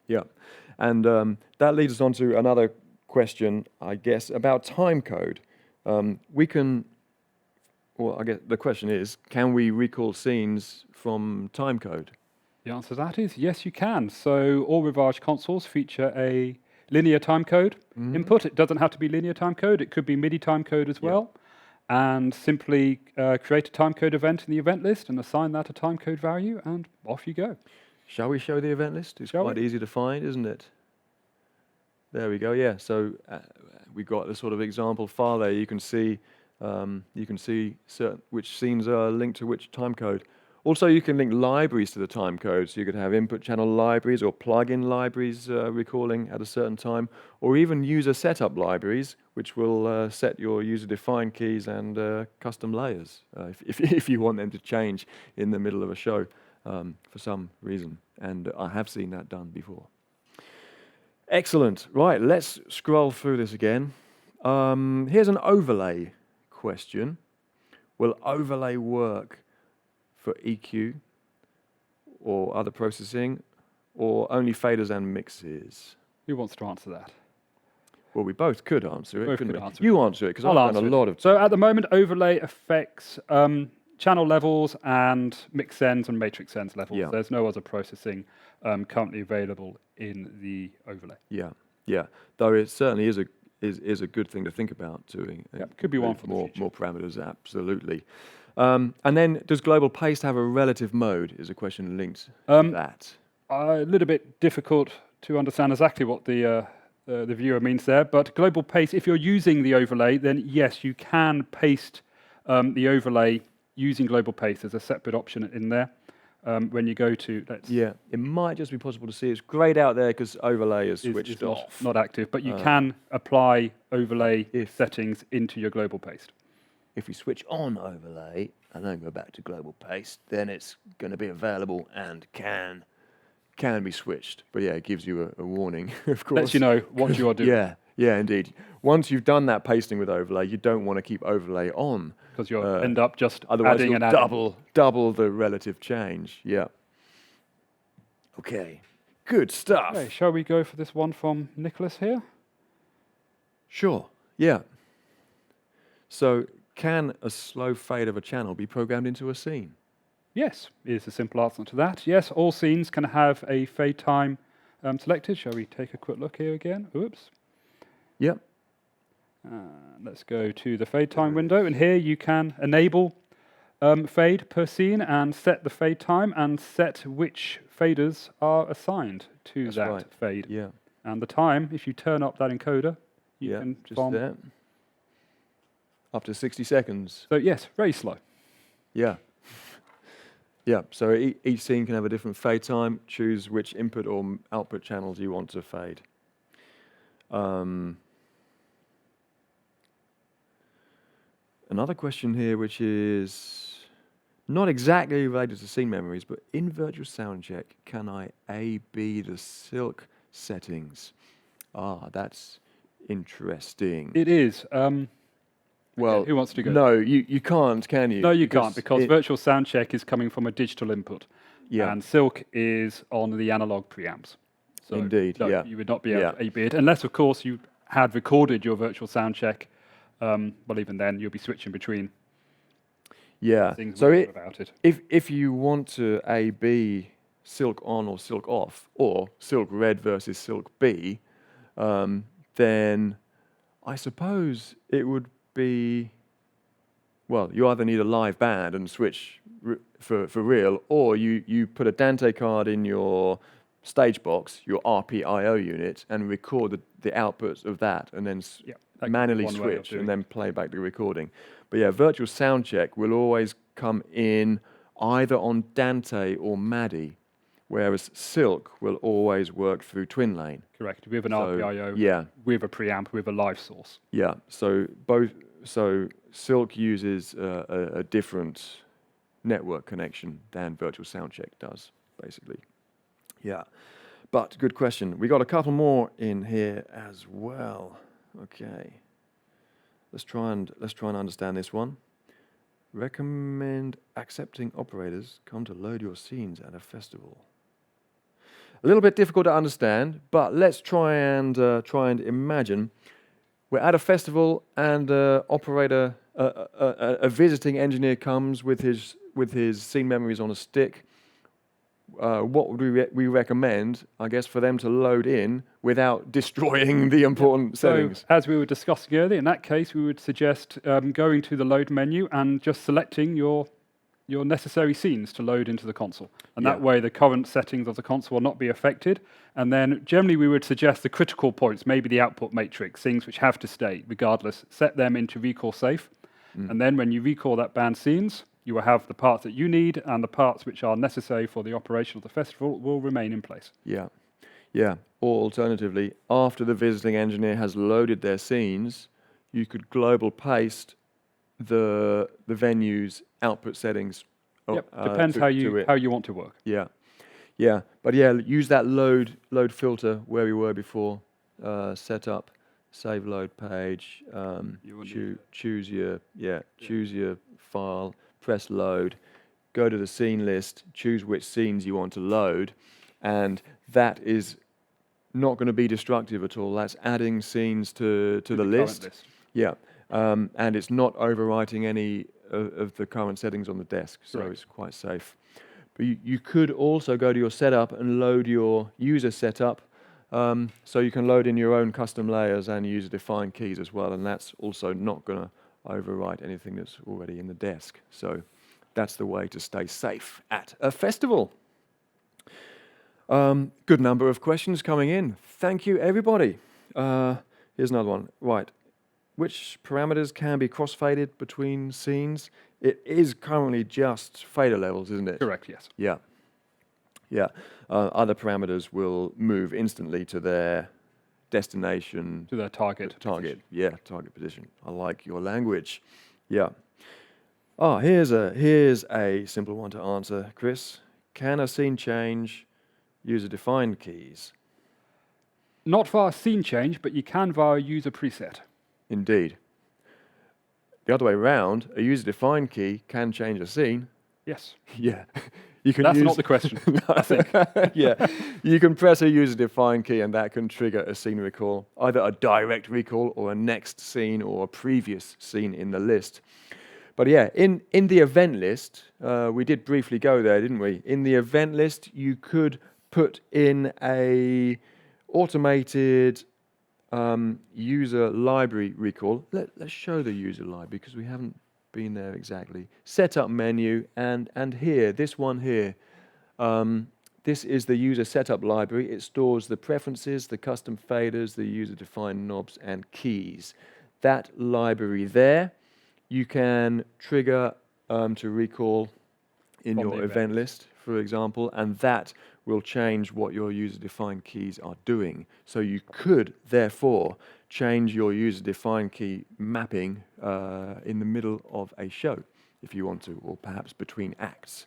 Yeah. And that leads us on to another question, I guess, about timecode. I guess the question is, can we recall scenes from timecode? The answer to that is yes, you can. So all Rivage consoles feature a linear timecode input. It doesn't have to be linear timecode. It could be MIDI timecode as well. And simply create a timecode event in the event list and assign that a timecode value, and off you go. Shall we show the event list? It's quite easy to find, isn't it? There we go. Yeah. So we've got the sort of example file there. You can see certain which scenes are linked to which timecode. Also, you can link libraries to the time code, so you could have input channel libraries or plug-in libraries recalling at a certain time, or even user setup libraries, which will set your user-defined keys and custom layers if you want them to change in the middle of a show for some reason. And I have seen that done before. Excellent. Right, let's scroll through this again. Here's an overlay question. Will overlay work for EQ or other processing, or only faders and mixes? Who wants to answer that? Well, we both could answer it, Both couldn't could we? answer You answer it, because I've done a lot of... So at the moment, overlay affects channel levels and mix sends and matrix sends levels. Yeah. There's no other processing currently available in the overlay. Yeah. Though it certainly is a good thing to think about doing. Could be one for the more future. more parameters, absolutely. And then, does global paste have a relative mode? Is a question linked to that. A little bit difficult to understand exactly what the viewer means there, but global paste, if you're using the overlay, then yes, you can paste the overlay using global paste. There's a separate option in there. When you go to... Yeah, it might just be possible to see. It's grayed out there because overlay is switched off. Not active, but you can apply overlay settings into your global paste. If you switch on overlay and then go back to global paste, then it's going to be available and can be switched. But yeah, it gives you a warning, of course. Lets you know what you are doing. Yeah, indeed. Once you've done that pasting with overlay, you don't want to keep overlay on. Because you'll end up just otherwise adding and adding. Double the relative change. Yeah. Okay. Good stuff. Okay, shall we go for this one from Nicholas here? Sure. Yeah. So, can a slow fade of a channel be programmed into a scene? Yes, is the simple answer to that. Yes, all scenes can have a fade time selected. Shall we take a quick look here again? Oops. Yep. Let's go to the fade time window, and here you can enable fade per scene and set the fade time and set which faders are assigned to fade. Yeah. And the time, if you turn up that encoder, you can just there. Up to 60 seconds. So yes, very slow. Yeah. Yeah, so each scene can have a different fade time. Choose which input or output channels you want to fade. Another question here, which is not exactly related to scene memories, but in virtual soundcheck, can I A/B the silk settings? That's interesting. It is. Well, okay, who wants to go? No, you can't, can you? No, you can't, because virtual soundcheck is coming from a digital input. Yeah. And silk is on the analog preamps. So indeed, no, you would not be able to A/B it, unless, of course, you had recorded your virtual soundcheck. Well, even then, you'll be switching between. Yeah. Things So about it. if you want to A/B silk on or silk off, or silk red versus silk B, then I suppose it would be, well, you either need a live band and switch for real, or you put a Dante card in your stage box, your RPIO unit, and record the outputs of that, and then manually switch and then play back the recording. But yeah, virtual soundcheck will always come in either on Dante or MADI, whereas silk will always work through twin lane. Correct. We have an RPIO with a preamp with a live source. Yeah. So silk uses a different network connection than virtual soundcheck does, basically. Yeah. But good question. We got a couple more in here as well. Okay. Let's try and understand this one. Recommend accepting operators come to load your scenes at a festival. A little bit difficult to understand, but let's try and imagine we're at a festival and operator, a visiting engineer comes with his scene memories on a stick. What would we recommend, I guess, for them to load in without destroying the important settings? So, as we were discussing earlier, in that case, we would suggest going to the load menu and just selecting your necessary scenes to load into the console. And that way, the current settings of the console will not be affected. And then, generally, we would suggest the critical points, maybe the output matrix, things which have to stay regardless, set them into recall safe. And then when you recall that band scenes, You will have the parts that you need, and the parts which are necessary for the operation of the festival will remain in place. Yeah, yeah. Or alternatively, after the visiting engineer has loaded their scenes, you could global paste the venue's output settings. Depends to it. how you want to work. Yeah, yeah. But yeah, use that load filter where we were before. Setup, save load page. Choose your file. Press load. Go to the scene list. Choose which scenes you want to load, and that is not going to be destructive at all. That's adding scenes to the list. Yeah, and it's not overwriting any of the current settings on the desk, so it's quite safe. But you could also go to your setup and load your user setup, so you can load in your own custom layers and user-defined keys as well, and that's also not going to overwrite anything that's already in the desk. So that's the way to stay safe at a festival. Good number of questions coming in. Thank you, everybody. Here's another one. Right. Which parameters can be cross-faded between scenes? It is currently just fader levels, isn't it? Correct, yes. Yeah. Yeah. Other parameters will move instantly to their destination. To their target. Position. Yeah, target position. I like your language. Yeah. Oh, here's a simple one to answer, Chris. Can a scene change user-defined keys? Not via scene change, but you can via user preset. Indeed. The other way around, a user-defined key can change a scene. Yes. Yeah. You can That's not the question, I think. Yeah. You can press a user-defined key and that can trigger a scene recall, either a direct recall or a next scene or a previous scene in the list. But yeah, in the event list, we did briefly go there, didn't we? In the event list, you could put in a automated user library recall. Let's show the user library because we haven't been there exactly. Setup menu and here, this one here. This is the user setup library. It stores the preferences, the custom faders, the user-defined knobs and keys. That library there, you can trigger to recall in your event list, for example, and that will change what your user-defined keys are doing. So you could, therefore, change your user-defined key mapping in the middle of a show, if you want to, or perhaps between acts,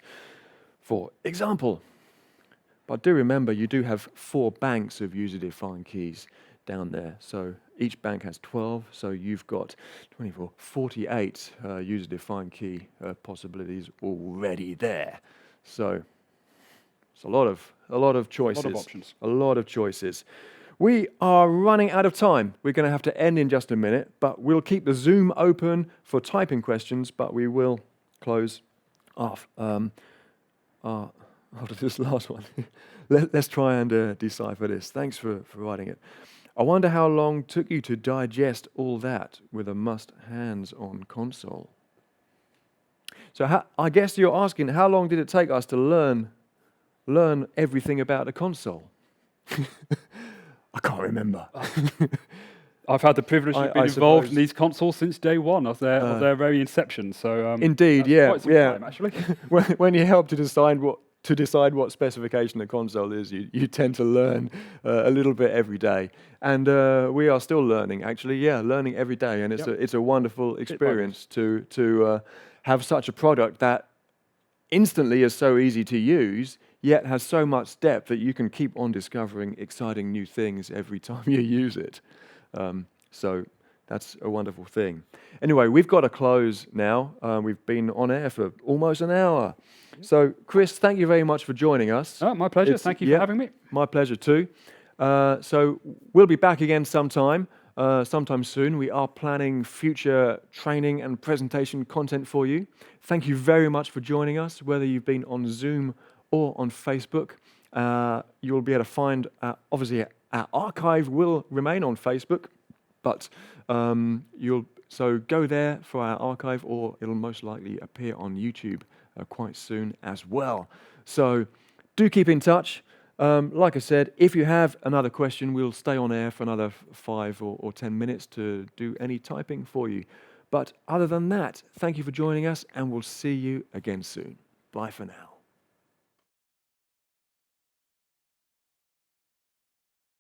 for example. But do remember, you do have 4 banks of user-defined keys down there. So each bank has 12, so you've got 24, 48 user-defined key possibilities already there. So it's a lot of choices. A lot of options. A lot of choices. We are running out of time. We're going to have to end in just a minute, but we'll keep the Zoom open for typing questions, but we will close off after this last one. Let's try and decipher this. Thanks for writing it. I wonder how long it took you to digest all that with a must hands-on console. So I guess you're asking, how long did it take us to learn everything about the console? I can't remember. I've had the privilege of being involved in these consoles since day one of their very inception. So indeed, yeah, quite some time, actually. when you help to decide what specification the console is, you tend to learn a little bit every day, and we are still learning. Actually, learning every day, and it's a wonderful experience to have such a product that instantly is so easy to use, yet has so much depth that you can keep on discovering exciting new things every time you use it. So that's a wonderful thing. Anyway, we've got to close now. We've been on air for almost an hour. So, Chris, thank you very much for joining us. Oh, my pleasure. Thank you for having me. My pleasure too. So we'll be back again sometime soon. We are planning future training and presentation content for you. Thank you very much for joining us, whether you've been on Zoom or on Facebook. You'll be able to find, obviously, our archive will remain on Facebook, but so go there for our archive, or it'll most likely appear on YouTube quite soon as well. So do keep in touch. Like I said, if you have another question, we'll stay on air for another 5 or 10 minutes to do any typing for you. But other than that, thank you for joining us, and we'll see you again soon. Bye for now.